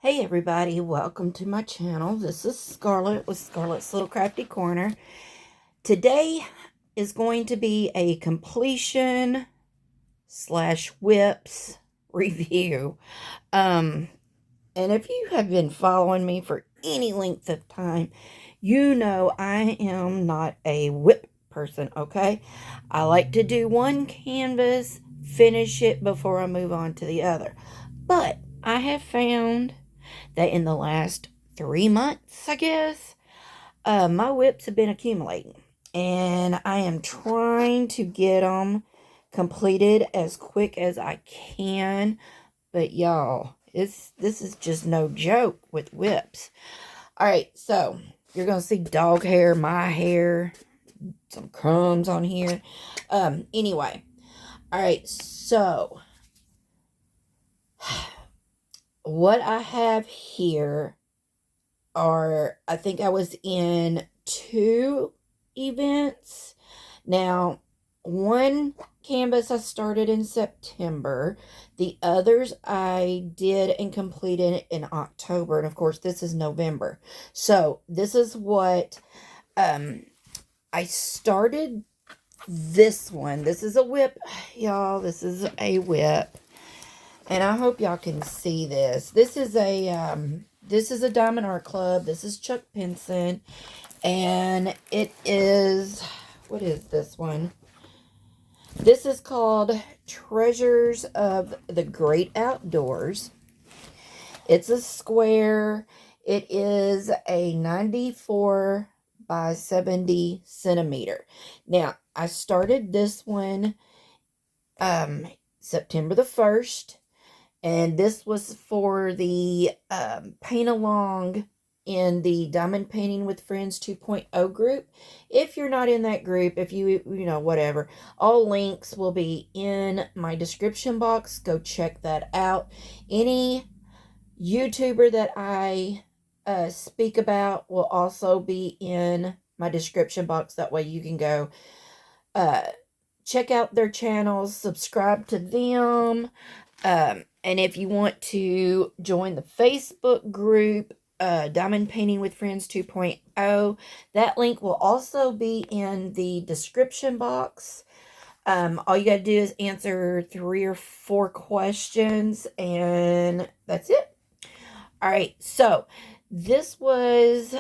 Hey everybody, welcome to my channel. This is Scarlett with Scarlett's Little Crafty Corner. Today is going to be a completion / whips review. And if you have been following me for any length of time, you know I am not a whip person, okay? I like to do one canvas, finish it before I move on to the other. But I have found that in the last 3 months, I guess, my whips have been accumulating. And I am trying to get them completed as quick as I can. But y'all, this is just no joke with whips. Alright, so you're going to see dog hair, my hair, some crumbs on here. Anyway. Alright, so what I have here are, I think I was in 2 events. Now, one canvas I started in September. The others I did and completed in October. And of course, this is November. So, this is what I started this one. This is a whip, y'all. This is a whip. And I hope y'all can see this. This is a Diamond Art Club. This is Chuck Pinson. And it is, what is this one? This is called Treasures of the Great Outdoors. It's a square. It is a 94 by 70 centimeter. Now, I started this one September the 1st. And this was for the paint along in the Diamond Painting with Friends 2.0 group. If you're not in that group, if you know, whatever, all links will be in my description box. Go check that out. Any YouTuber that I speak about will also be in my description box. That way you can go check out their channels, subscribe to them. And if you want to join the Facebook group, Diamond Painting with Friends 2.0, that link will also be in the description box. All you got to do is answer 3 or 4 questions, and that's it. All right, so this was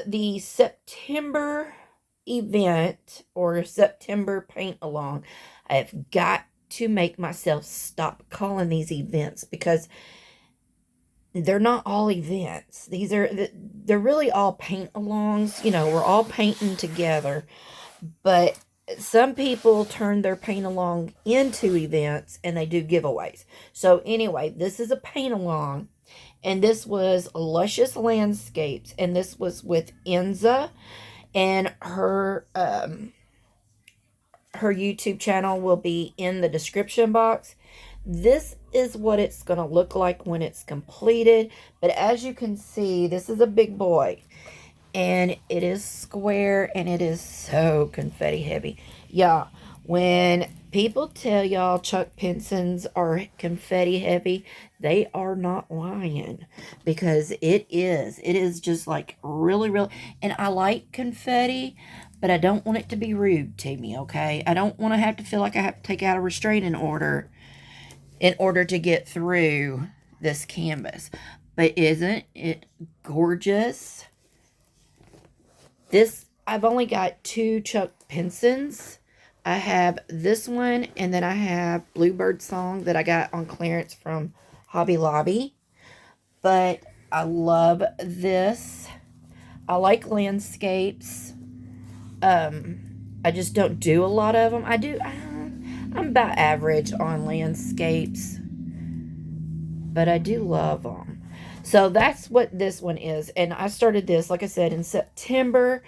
the September event, or September paint along. I have got to make myself stop calling these events, because they're not all events. They're really all paint alongs. You know, we're all painting together, but some people turn their paint along into events and they do giveaways. So anyway, this is a paint along, and this was Luscious Landscapes, and this was with Enza, and her YouTube channel will be in the description box. This is what it's going to look like when it's completed. But as you can see, this is a big boy. And it is square, and it is so confetti heavy. Yeah, when people tell y'all Chuck Pinsons are confetti heavy, they are not lying. Because it is. It is just like really, really. And I like confetti, but I don't want it to be rude to me, okay? I don't want to have to feel like I have to take out a restraining order in order to get through this canvas. But isn't it gorgeous? I've only got 2 Chuck Pinsons. I have this one, and then I have Bluebird Song that I got on clearance from Hobby Lobby. But I love this. I like landscapes. I just don't do a lot of them. I'm about average on landscapes, but I do love them. So that's what this one is. And I started this, like I said, in September,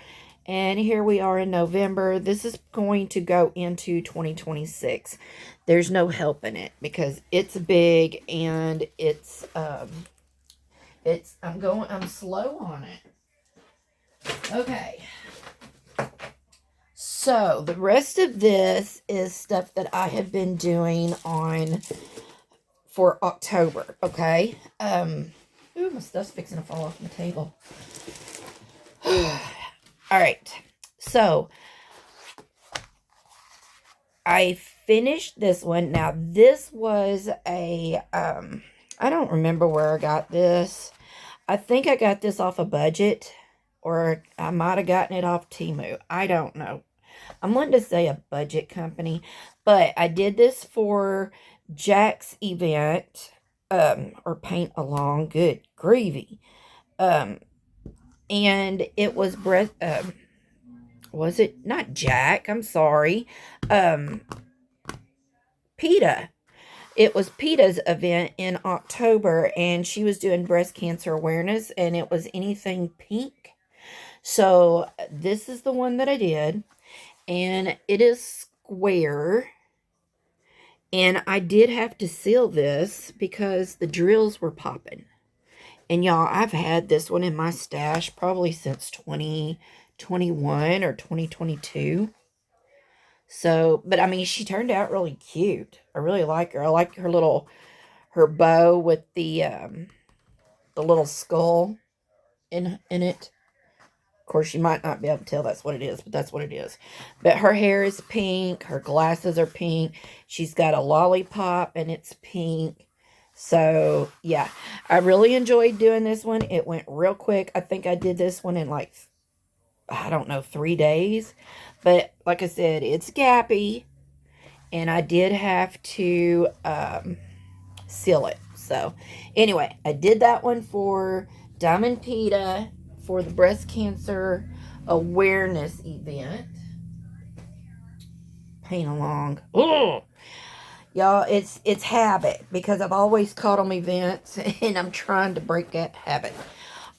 and here we are in November. This is going to go into 2026. There's no helping it, because it's big, and I'm slow on it. Okay. So, the rest of this is stuff that I have been doing for October, okay? Ooh, my stuff's fixing to fall off my table. All right. So, I finished this one. Now, this was a, I don't remember where I got this. I think I got this off a budget, or I might have gotten it off Temu. I don't know. I'm wanting to say a budget company, but I did this for Jack's event, or paint along. Good gravy. And it was was it not Jack? I'm sorry. PETA. It was PETA's event in October, and she was doing breast cancer awareness, and it was anything pink. So this is the one that I did, and it is square. And I did have to seal this because the drills were popping. And y'all, I've had this one in my stash probably since 2021 or 2022. So, but I mean, she turned out really cute. I really like her. I like her bow with the little skull in it. Of course, you might not be able to tell that's what it is, but that's what it is. But her hair is pink. Her glasses are pink. She's got a lollipop, and it's pink. So, yeah. I really enjoyed doing this one. It went real quick. I think I did this one in like, I don't know, 3 days. But, like I said, it's gappy. And I did have to seal it. So, anyway, I did that one for Diamond PETA for the breast cancer awareness event. Paint along. Ugh. Y'all, it's habit because I've always caught them events and I'm trying to break that habit.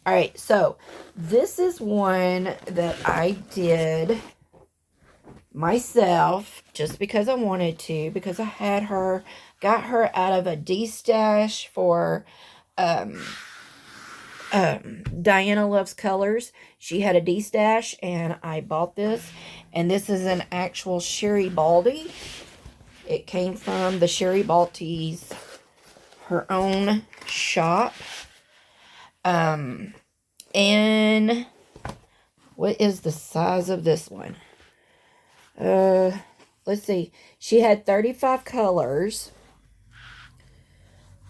All right, so this is one that I did myself just because I wanted to, because I had her, got her out of a D-stash for Diana Loves Colors. She had a D-stash and I bought this, and this is an actual Sherry Baldy. It came from the Sherry Baldy's, her own shop. And what is the size of this one? Let's see. She had 35 colors.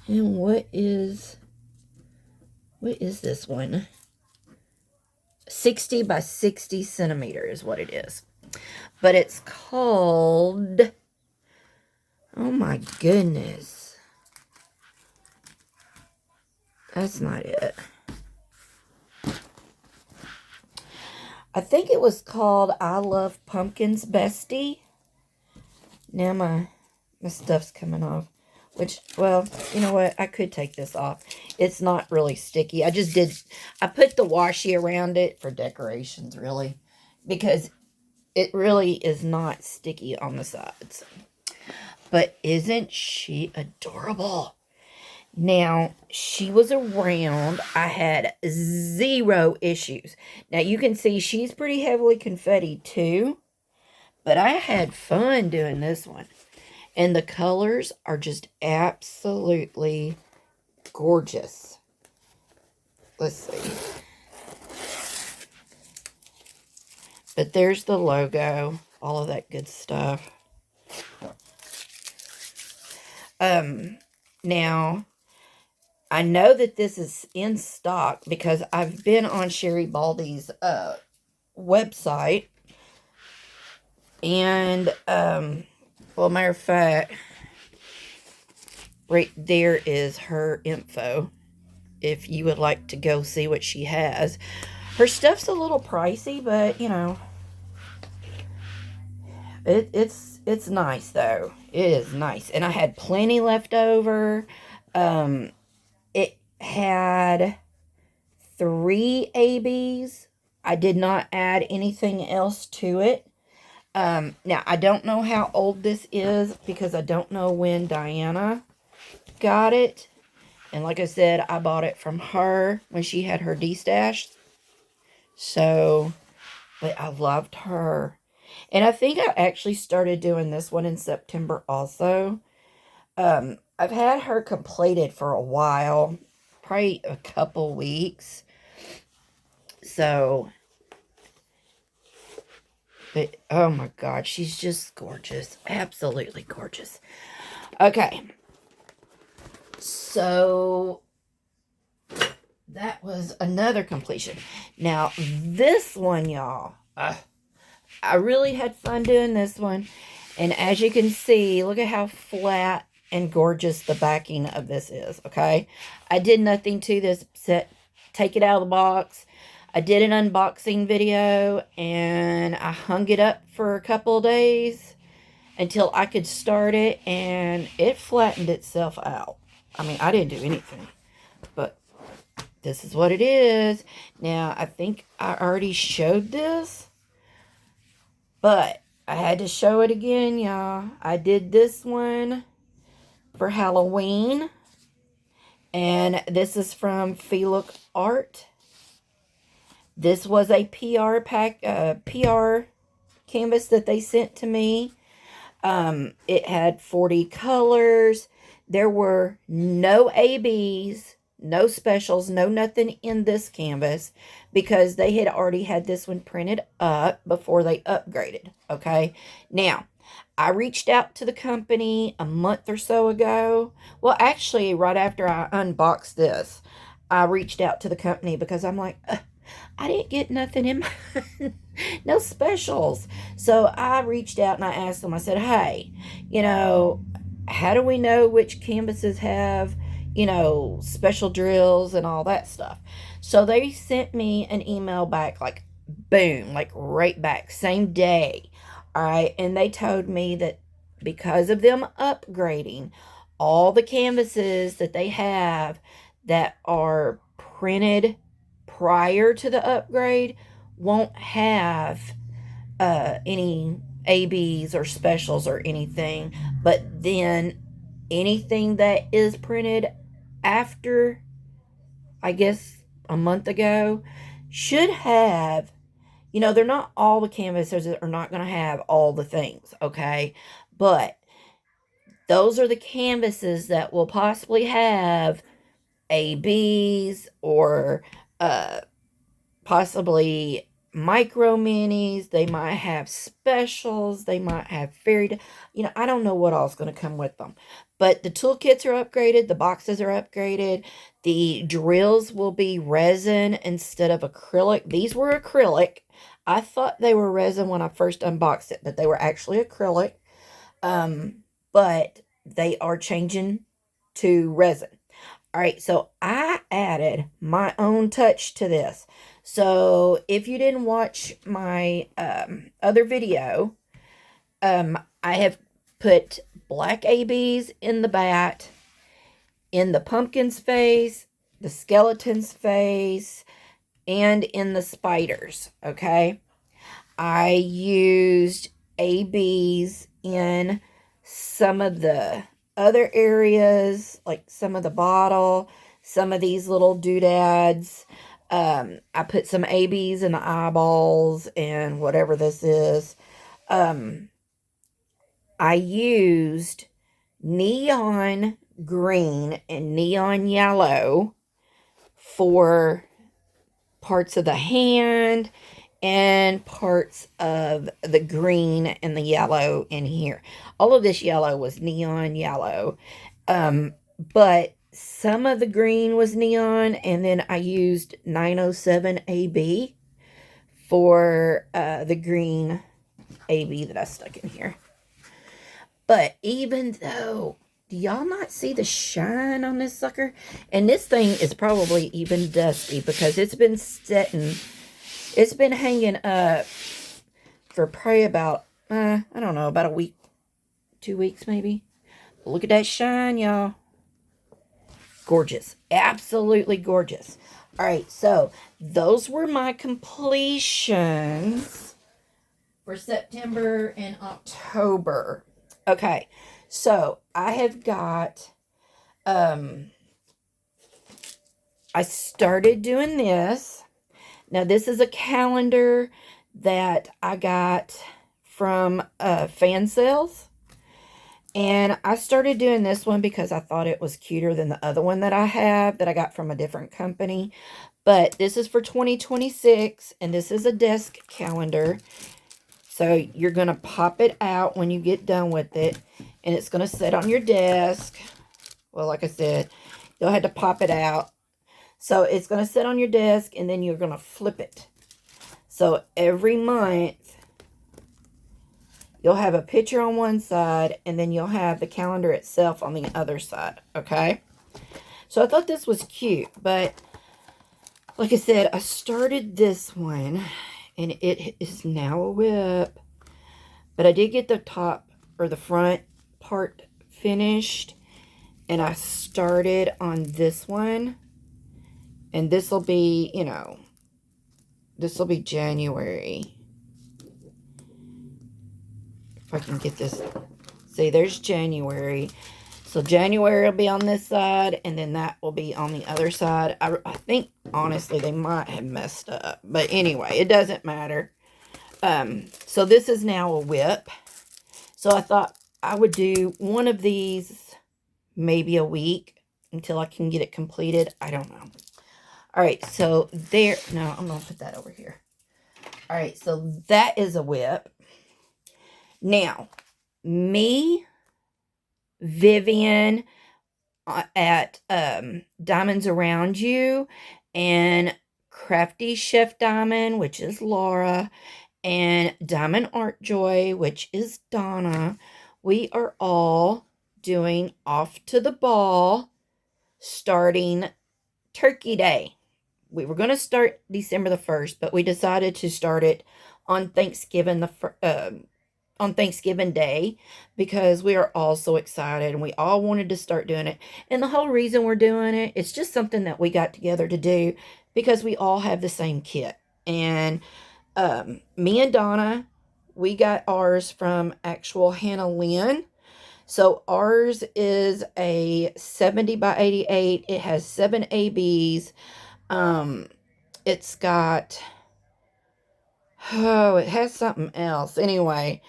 And what is this one? 60 by 60 centimeter is what it is. But it's called, oh my goodness. That's not it. I think it was called I Love Pumpkins Bestie. Now my stuff's coming off. Which, well, you know what? I could take this off. It's not really sticky. I put the washi around it for decorations, really. Because it really is not sticky on the sides. But isn't she adorable? Now, she was around. I had 0 issues. Now, you can see she's pretty heavily confetti too. But I had fun doing this one. And the colors are just absolutely gorgeous. Let's see. But there's the logo. All of that good stuff. Now, I know that this is in stock because I've been on Sherry Baldy's website. And, well, matter of fact, right there is her info. If you would like to go see what she has. Her stuff's a little pricey, but, you know, it's nice, though. It is nice. And I had plenty left over. It had 3 ABs. I did not add anything else to it. Now, I don't know how old this is because I don't know when Diana got it. And like I said, I bought it from her when she had her D-stash. So, but I loved her. And I think I actually started doing this one in September also. I've had her completed for a while. probably a couple weeks. So, but, oh my God, she's just gorgeous. Absolutely gorgeous. Okay. So, that was another completion. Now, this one, y'all, I really had fun doing this one. And as you can see, look at how flat and gorgeous the backing of this is, okay? I did nothing to this set. Take it out of the box. I did an unboxing video, and I hung it up for a couple of days until I could start it, and it flattened itself out. I mean, I didn't do anything, but this is what it is. Now, I think I already showed this, but I had to show it again, y'all. I did this one for Halloween, and this is from FEELOOK Art. This was a PR canvas that they sent to me. It had 40 colors. There were no ABs, no specials, no nothing in this canvas because they had already had this one printed up before they upgraded, okay? Now, I reached out to the company a month or so ago. Well, actually, right after I unboxed this, I reached out to the company because I'm like, I didn't get nothing in my, no specials. So I reached out and I asked them, I said, hey, how do we know which canvases have, special drills and all that stuff? So they sent me an email back, like, boom, like right back, same day. All right. And they told me that because of them upgrading, all the canvases that they have that are printed prior to the upgrade won't have any ABs or specials or anything. But then anything that is printed after, I guess, a month ago should have, they're not all the canvases that are not going to have all the things, okay? But those are the canvases that will possibly have ABs or possibly micro minis. They might have specials. They might have fairy, I don't know what all's going to come with them. But the toolkits are upgraded. The boxes are upgraded. The drills will be resin instead of acrylic. These were acrylic. I thought they were resin when I first unboxed it, but they were actually acrylic. But they are changing to resin. All right, so I added my own touch to this. So if you didn't watch my other video, I have put black ABs in the bat, in the pumpkin's face, the skeleton's face, and in the spiders, okay? I used ABs in some of the other areas, like some of the bottle, some of these little doodads. I put some ABs in the eyeballs and whatever this is. I used neon green and neon yellow for parts of the hand and parts of the green and the yellow in here. All of this yellow was neon yellow. But some of the green was neon, and then I used 907 AB for the green AB that I stuck in here. But even though, do y'all not see the shine on this sucker? And this thing is probably even dusty because it's been sitting, it's been hanging up for probably about, I don't know, about a week, 2 weeks maybe. But look at that shine, y'all. Gorgeous. Absolutely gorgeous. All right, so those were my completions for September and October. Okay, so I have got, I started doing this. Now, this is a calendar that I got from fan sales. And I started doing this one because I thought it was cuter than the other one that I have that I got from a different company. But this is for 2026, and this is a desk calendar. So you're going to pop it out when you get done with it, and it's going to sit on your desk. Well, like I said, you'll have to pop it out. So it's going to sit on your desk, and then you're going to flip it. So every month, you'll have a picture on one side, and then you'll have the calendar itself on the other side, okay? So I thought this was cute, but like I said, I started this one, and it is now a whip. But I did get the top, or the front part finished, and I started on this one. And this will be, you know, this will be January. If I can get this. See, there's January. So January will be on this side, and then that will be on the other side. I think, honestly, they might have messed up. But anyway, it doesn't matter. So this is now a whip. So I thought I would do one of these maybe a week until I can get it completed. I don't know. All right, so there. No, I'm going to put that over here. All right, so that is a whip. Now, me, Vivian at Diamonds Around You, and Crafty Chef Diamond, which is Laura, and Diamond Art Joy, which is Donna, we are all doing Off to the Ball starting Turkey Day. We were going to start December the 1st, but we decided to start it on Thanksgiving on Thanksgiving Day because we are all so excited and we all wanted to start doing it. And the whole reason we're doing it, it's just something that we got together to do because we all have the same kit. And me and Donna, we got ours from actual Hannah Lynn. So ours is a 70 by 88. It has 7 ABs. It's got, it has something else. Anyway,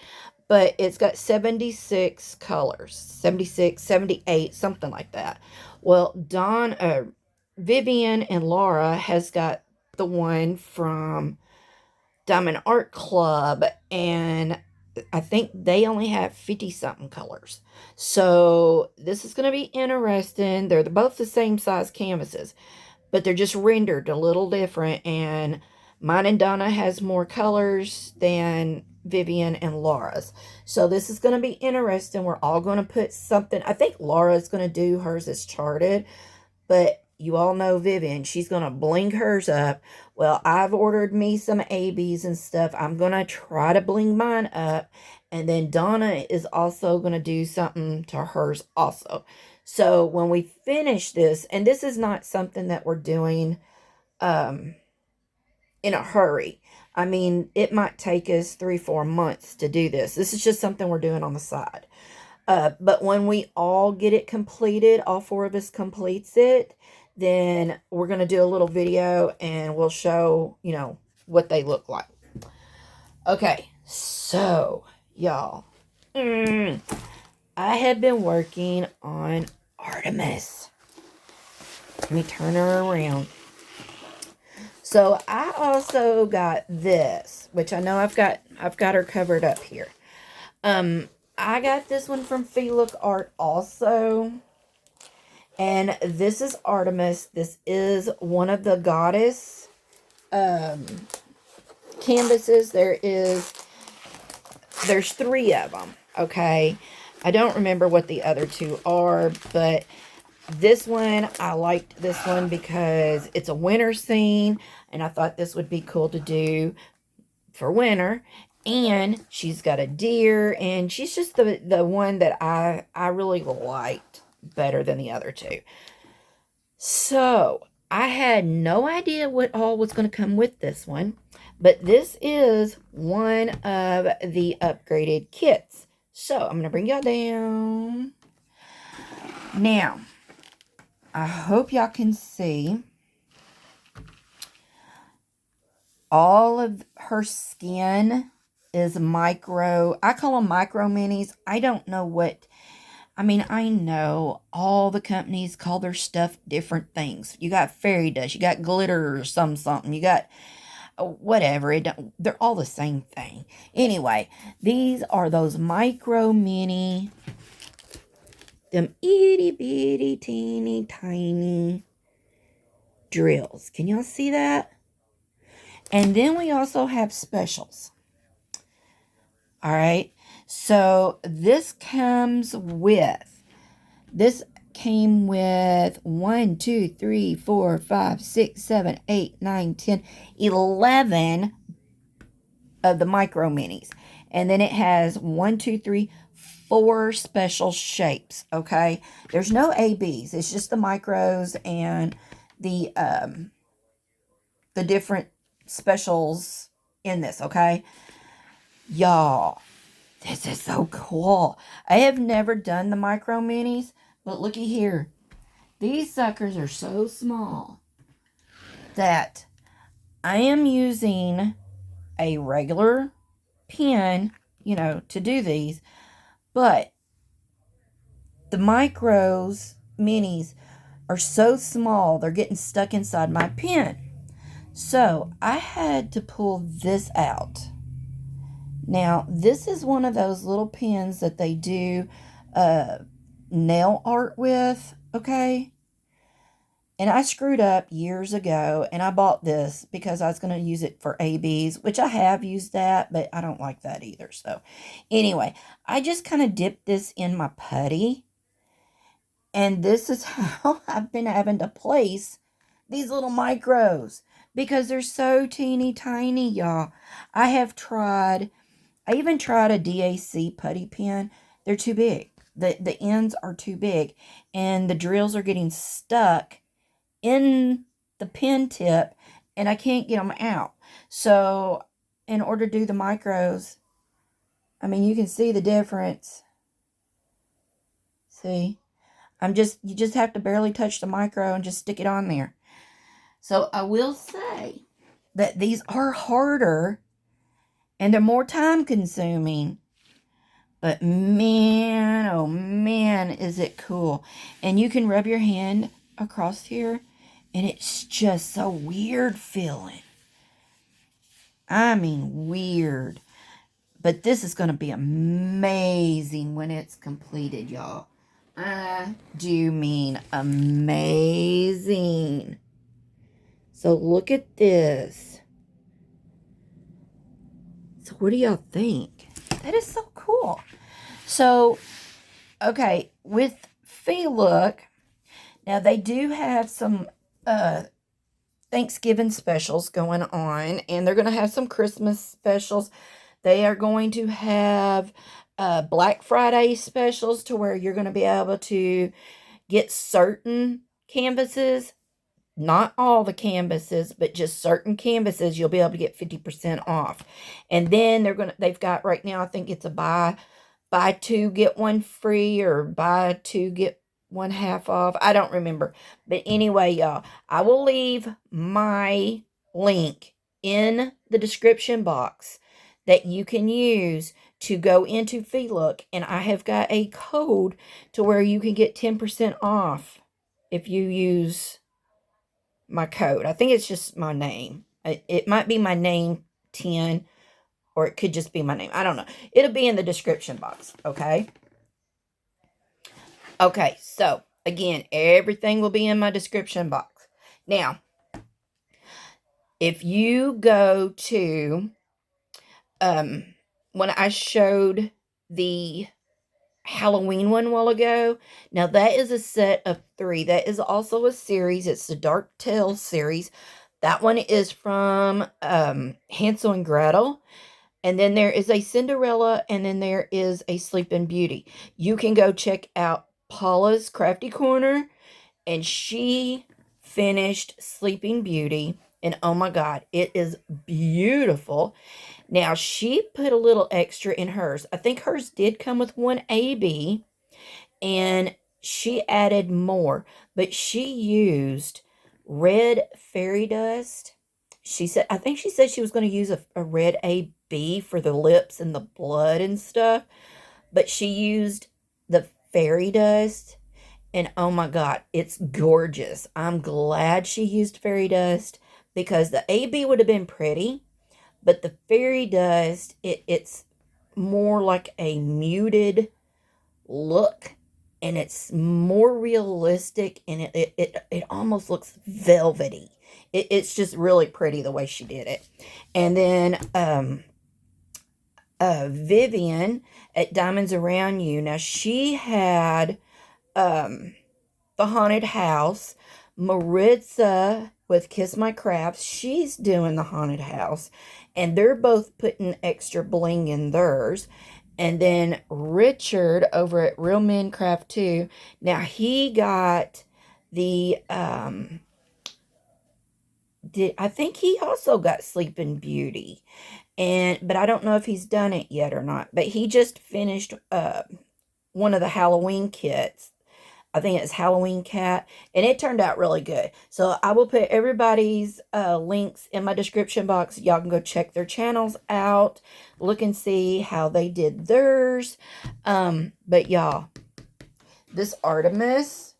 but it's got 76 colors, 76, 78, something like that. Well, Vivian and Laura has got the one from Diamond Art Club, and I think they only have 50-something colors. So this is going to be interesting. They're both the same size canvases, but they're just rendered a little different, and mine and Donna has more colors than Vivian and Laura's. So this is going to be interesting. We're all going to put something. I think Laura's going to do hers as charted, but you all know Vivian. She's going to bling hers up. Well, I've ordered me some ABs and stuff. I'm going to try to bling mine up. And then Donna is also going to do something to hers also. So when we finish this, and this is not something that we're doing in a hurry. I mean, it might take us 3-4 months to do this. This is just something we're doing on the side. But when we all get it completed, all 4 of us completes it, then we're going to do a little video and we'll show, you know, what they look like. Okay, so, y'all, I have been working on Artemis. Let me turn her around. So I also got this, which I know I've got her covered up here. I got this one from FEELOOK Art also. And this is Artemis. This is one of the goddess canvases. There's 3 of them, okay? I don't remember what the other 2 are, but this one, I liked this one because it's a winter scene, and I thought this would be cool to do for winter. And she's got a deer, and she's just the one that I really liked better than the other 2. So, I had no idea what all was going to come with this one, but this is one of the upgraded kits. So, I'm going to bring y'all down. Now, I hope y'all can see all of her skin is micro. I call them micro minis. I don't know what I mean, I know all the companies call their stuff different things. You got fairy dust, you got glitter or something. You got whatever. They're all the same thing. Anyway, these are those micro mini, them itty bitty teeny tiny drills. Can y'all see that? And then we also have specials. All right. So this came with 1, 2, 3, 4, 5, 6, 7, 8, 9, 10, 11 of the micro minis. And then it has 1, 2, 3, 4 special shapes. Okay. There's no ABs. It's just the micros and the different specials in this. Okay. Y'all, this is so cool. I have never done the micro minis, but looky here. These suckers are so small that I am using a regular pen, to do these. But the minis are so small, they're getting stuck inside my pen. So I had to pull this out. Now, this is one of those little pens that they do nail art with, okay? And I screwed up years ago, and I bought this because I was going to use it for ABs, which I have used that, but I don't like that either. So, anyway, I just kind of dipped this in my putty, and this is how I've been having to place these little micros because they're so teeny tiny, y'all. I even tried a DAC putty pen. They're too big. The ends are too big. And the drills are getting stuck in the pen tip. And I can't get them out. So, in order to do the micros, I mean, you can see the difference. See? You just have to barely touch the micro and just stick it on there. So, I will say that these are harder and they're more time consuming. But man, oh man, is it cool. And you can rub your hand across here. And it's just so weird feeling. I mean, weird. But this is going to be amazing when it's completed, y'all. I do mean amazing. So look at this. So what do y'all think? That is so cool. So, okay, with FEELOOK, now they do have some Thanksgiving specials going on, and they're going to have some Christmas specials. They are going to have Black Friday specials to where you're going to be able to get certain canvases. Not all the canvases, but just certain canvases, you'll be able to get 50% off. And then they've got right now, I think it's a buy two, get one free, or buy two, get one half off. I don't remember. But anyway, y'all, I will leave my link in the description box that you can use to go into FEELOOK. And I have got a code to where you can get 10% off if you use my code. I think it's just my name. It might be my name 10, or it could just be my name. I don't know. It'll be in the description box, okay? Okay, so again, everything will be in my description box. Now, if you go to when I showed the Halloween one a while ago. Now, that is a set of 3. That is also a series. It's the Dark Tales series. That one is from Hansel and Gretel. And then there is a Cinderella, and then there is a Sleeping Beauty. You can go check out Paula's Crafty Corner, and she finished Sleeping Beauty. And oh my God, it is beautiful. Now, she put a little extra in hers. I think hers did come with one AB, and she added more. But she used red fairy dust. I think she said she was going to use a red AB for the lips and the blood and stuff. But she used the fairy dust. And oh my God, it's gorgeous. I'm glad she used fairy dust because the AB would have been pretty, but the fairy dust, it's more like a muted look, and it's more realistic, and it almost looks velvety. It's just really pretty the way she did it. And then Vivian at Diamonds Around You. Now she had the haunted house. Maritza with Kiss My Crafts, she's doing the haunted house, and they're both putting extra bling in theirs. And then Richard over at Real Men Craft 2, now he got the I think he also got Sleeping Beauty, but I don't know if he's done it yet or not. But he just finished one of the Halloween kits. I think it's Halloween Cat, and it turned out really good. So I will put everybody's links in my description box. Y'all can go check their channels out, look and see how they did theirs. But y'all, this Artemis,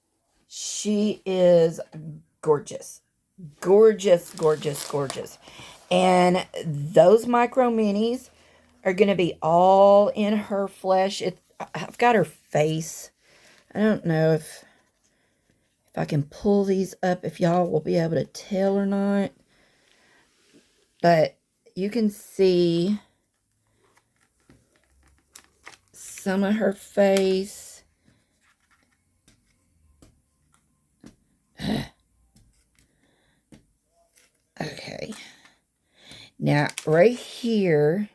she is gorgeous. Gorgeous, gorgeous, gorgeous. And those micro minis are going to be all in her flesh. I've got her face. I don't know if I can pull these up, if y'all will be able to tell or not. But you can see some of her face. Okay. Now, right here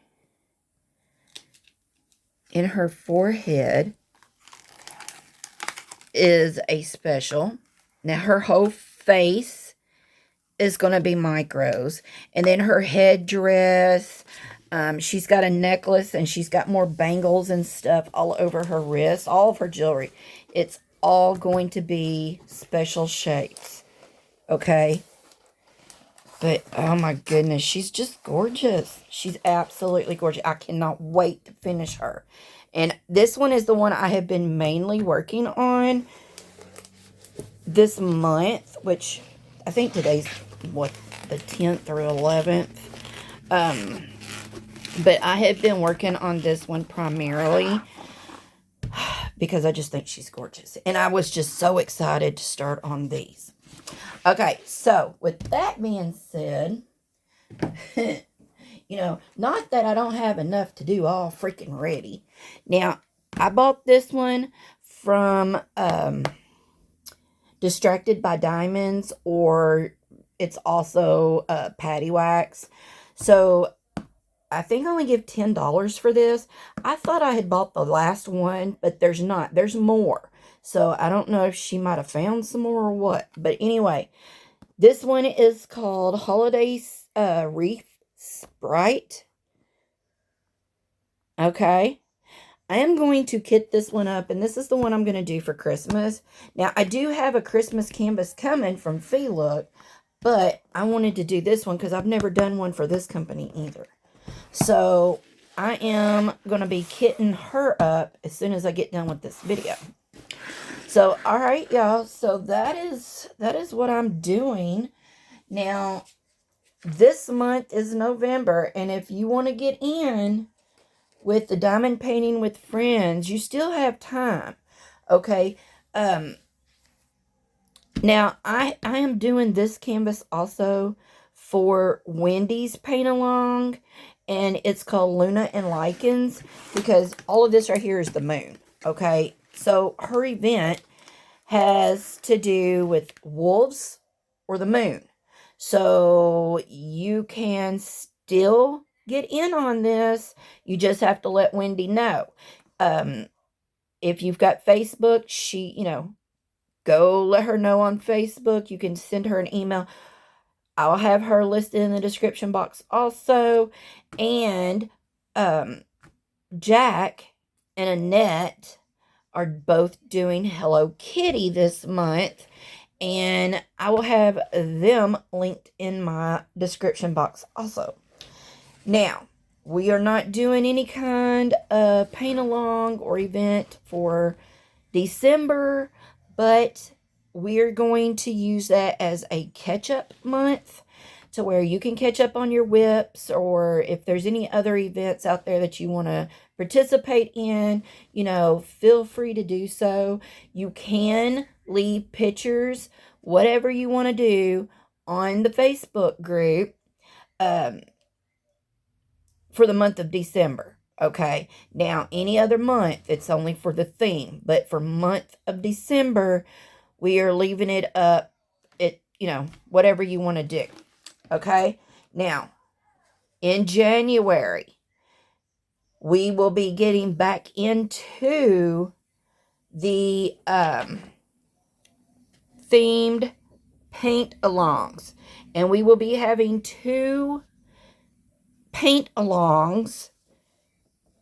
in her forehead is a special. Now her whole face is going to be micros, and then her headdress, she's got a necklace, and she's got more bangles and stuff all over her wrist, all of her jewelry. It's all going to be special shapes, okay? But oh my goodness, she's just gorgeous. She's absolutely gorgeous. I cannot wait to finish her. And this one is the one I have been mainly working on this month, which I think today's, what, the 10th or 11th. But I have been working on this one primarily because I just think she's gorgeous. And I was just so excited to start on these. Okay, so with that being said, you know, not that I don't have enough to do all freaking ready. Now, I bought this one from Distracted by Diamonds, or it's also Patty Wax. So, I think I only give $10 for this. I thought I had bought the last one, but there's not. There's more. So, I don't know if she might have found some more or what. But anyway, this one is called Holiday Wreath Sprite. Okay. I am going to kit this one up, and this is the one I'm going to do for Christmas. Now, I do have a Christmas canvas coming from FEELOOK, but I wanted to do this one because I've never done one for this company either. So, I am going to be kitting her up as soon as I get done with this video. So, alright, y'all. So, that is what I'm doing. Now, this month is November, and if you want to get in with the Diamond Painting with Friends, you still have time. Okay? Now, I am doing this canvas also for Wendy's paint-along, and it's called Luna and Lycans, because all of this right here is the moon. Okay? So, her event has to do with wolves or the moon. So, you can still get in on this. You just have to let Wendy know. If you've got Facebook, go let her know on Facebook. You can send her an email. I'll have her listed in the description box also. And Jack and Annette are both doing Hello Kitty this month, and I will have them linked in my description box also. Now, we are not doing any kind of paint along or event for December, but we're going to use that as a catch-up month to where you can catch up on your whips, or if there's any other events out there that you want to participate in, feel free to do so. You can leave pictures, whatever you want to do, on the Facebook group for the month of December. Okay, now any other month, it's only for the theme, but for month of December, we are leaving it up at, whatever you want to do. Okay, now in January, we will be getting back into the themed paint-alongs, and we will be having 2 paint-alongs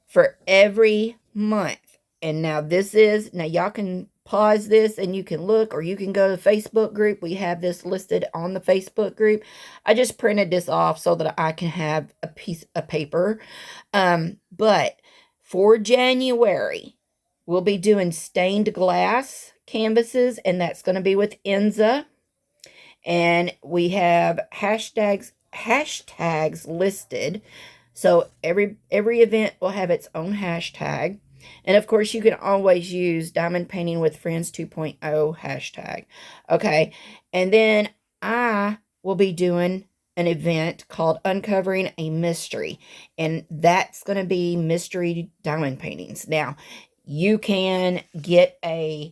for every month. And now y'all can pause this and you can look, or you can go to the Facebook group. We have this listed on the Facebook group. I just printed this off so that I can have a piece of paper. But for January, we'll be doing stained glass canvases, and that's going to be with Enza. And we have hashtags listed. So every event will have its own hashtag. And of course, you can always use Diamond Painting with Friends 2.0 hashtag. Okay. And then I will be doing an event called Uncovering a Mystery. And that's going to be mystery diamond paintings. Now, you can get a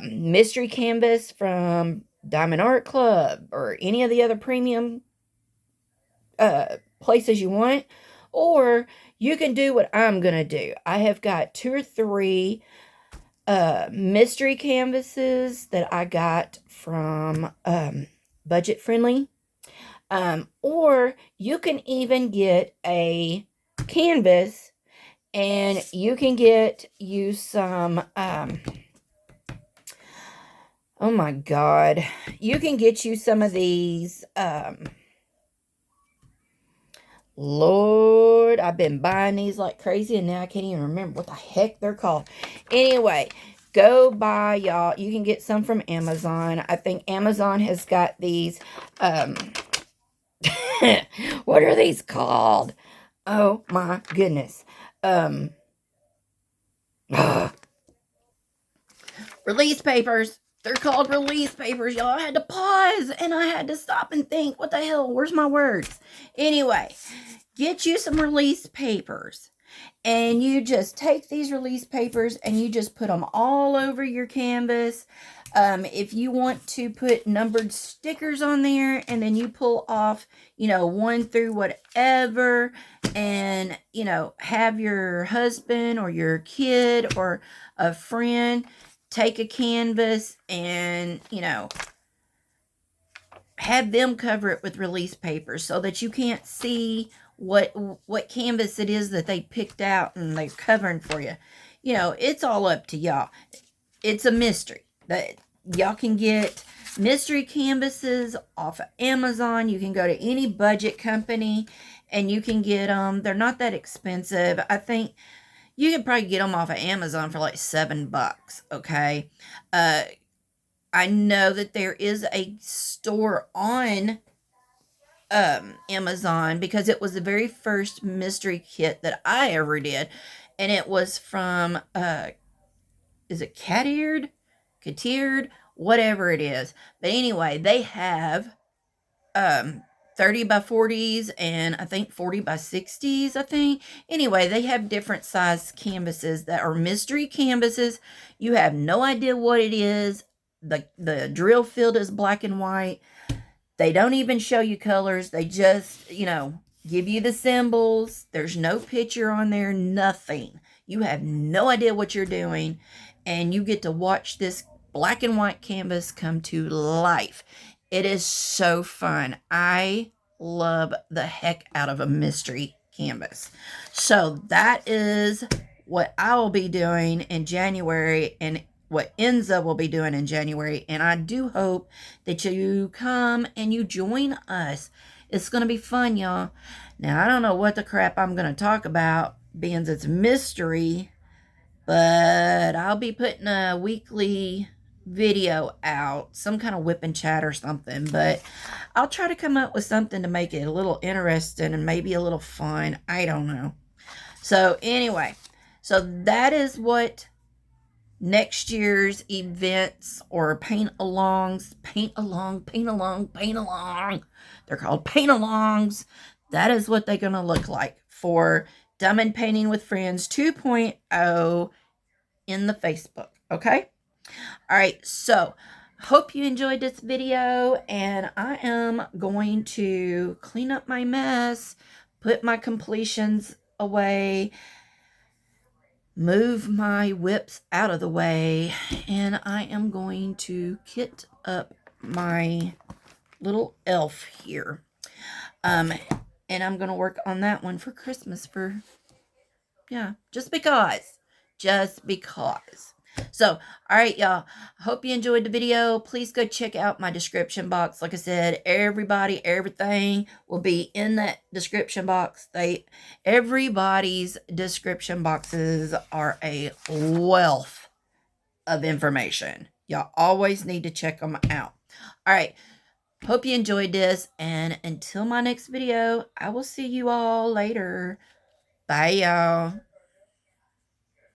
mystery canvas from Diamond Art Club or any of the other premium places you want, or you can do what I'm gonna do. I have got 2 or 3 mystery canvases that I got from Budget Friendly, or you can even get a canvas and you can get you some oh my god, you can get you some of these Lord, I've been buying these like crazy, and now I can't even remember what the heck they're called. Anyway, go buy, y'all. You can get some from Amazon. I think Amazon has got these, what are these called? Oh my goodness. Release papers. They're called release papers, y'all. I had to pause and I had to stop and think, what the hell? Where's my words? Anyway, get you some release papers. And you just take these release papers and you just put them all over your canvas. If you want to put numbered stickers on there, and then you pull off, 1 through whatever, and, have your husband or your kid or a friend take a canvas and, have them cover it with release papers so that you can't see what canvas it is that they picked out and they're covering for you. It's all up to y'all. It's a mystery. That y'all can get mystery canvases off of Amazon. You can go to any budget company and you can get them. They're not that expensive. I think you can probably get them off of Amazon for like $7, okay? I know that there is a store on Amazon, because it was the very first mystery kit that I ever did. And it was from, is it Cat-eared? Whatever it is. But anyway, they have 30 by 40s and I think 40 by 60s, I think. Anyway, they have different size canvases that are mystery canvases. You have no idea what it is. The drill field is black and white. They don't even show you colors. They just, give you the symbols. There's no picture on there, nothing. You have no idea what you're doing, and you get to watch this black and white canvas come to life. It is so fun. I love the heck out of a mystery canvas. So that is what I will be doing in January, and what Enza will be doing in January. And I do hope that you come and you join us. It's going to be fun, y'all. Now, I don't know what the crap I'm going to talk about, being it's mystery But I'll be putting a weekly video out, some kind of whip and chat or something. But I'll try to come up with something to make it a little interesting and maybe a little fun. I don't know. So anyway, so that is what next year's events or paint-alongs. They're called paint-alongs. That is what they're going to look like for Diamond Painting with Friends 2.0 in the Facebook. Okay? All right, so hope you enjoyed this video, and I am going to clean up my mess, put my completions away, move my whips out of the way, and I am going to kit up my little elf here. And I'm going to work on that one for Christmas just because. So, all right, y'all. I hope you enjoyed the video. Please go check out my description box. Like I said, everything will be in that description box. Everybody's description boxes are a wealth of information. Y'all always need to check them out. All right. Hope you enjoyed this. And until my next video, I will see you all later. Bye, y'all.